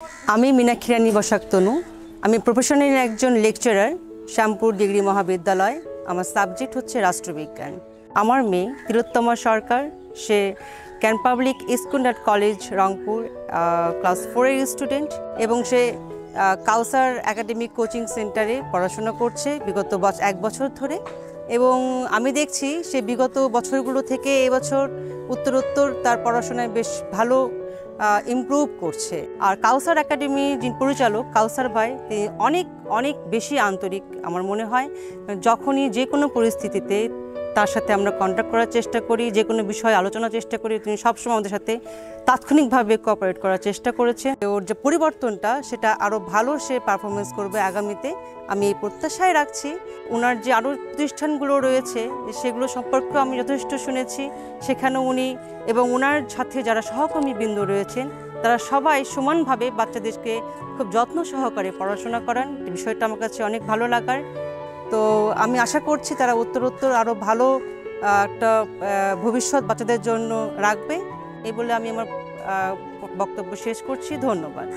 আমি মীনাক্ষী রানী বসাক তনু। আমি প্রফেশনাল একজন লেকচারার, শ্যামপুর ডিগ্রি মহাবিদ্যালয়। আমার সাবজেক্ট হচ্ছে রাষ্ট্রবিজ্ঞান। আমার মেয়ে তিলোত্তমা সরকার, সে ক্যান public school and college Rangpur class 4-এর স্টুডেন্ট এবং সে কাউসার একাডেমিক কোচিং সেন্টারে পড়াশোনা করছে বিগত 1 বছর ধরে। এবং আমি দেখছি সে বিগত বছরগুলো থেকে এবছর উত্তরোত্তর তার পড়াশোনায় বেশ ভালো ইমপ্রুভ করছে। আর কাউসার একাডেমির যিনি পরিচালক কাউসার ভাই, তিনি অনেক অনেক বেশি আন্তরিক। আমার মনে হয় যখনই যে কোনো পরিস্থিতিতে তার সাথে আমরা কন্ট্যাক্ট করার চেষ্টা করি, যে কোনো বিষয়ে আলোচনার চেষ্টা করি, তিনি সবসময় আমাদের সাথে তাৎক্ষণিকভাবে কোঅপারেট করার চেষ্টা করেছে। ওর যে পরিবর্তনটা সেটা আরও ভালো সে পারফরমেন্স করবে আগামীতে, আমি এই প্রত্যাশায় রাখছি। ওনার যে আরও প্রতিষ্ঠানগুলো রয়েছে সেগুলো সম্পর্কেও আমি যথেষ্ট শুনেছি। সেখানেও উনি এবং ওনার সাথে যারা সহকর্মীবৃন্দ রয়েছেন তারা সবাই সমানভাবে বাচ্চাদেরকে খুব যত্ন সহকারে পড়াশোনা করান। বিষয়টা আমার কাছে অনেক ভালো লাগার। তো আমি আশা করছি তারা উত্তরোত্তর আরও ভালো একটা ভবিষ্যৎ বাচ্চাদের জন্য রাখবে। এই বলে আমি আমার বক্তব্য শেষ করছি। ধন্যবাদ।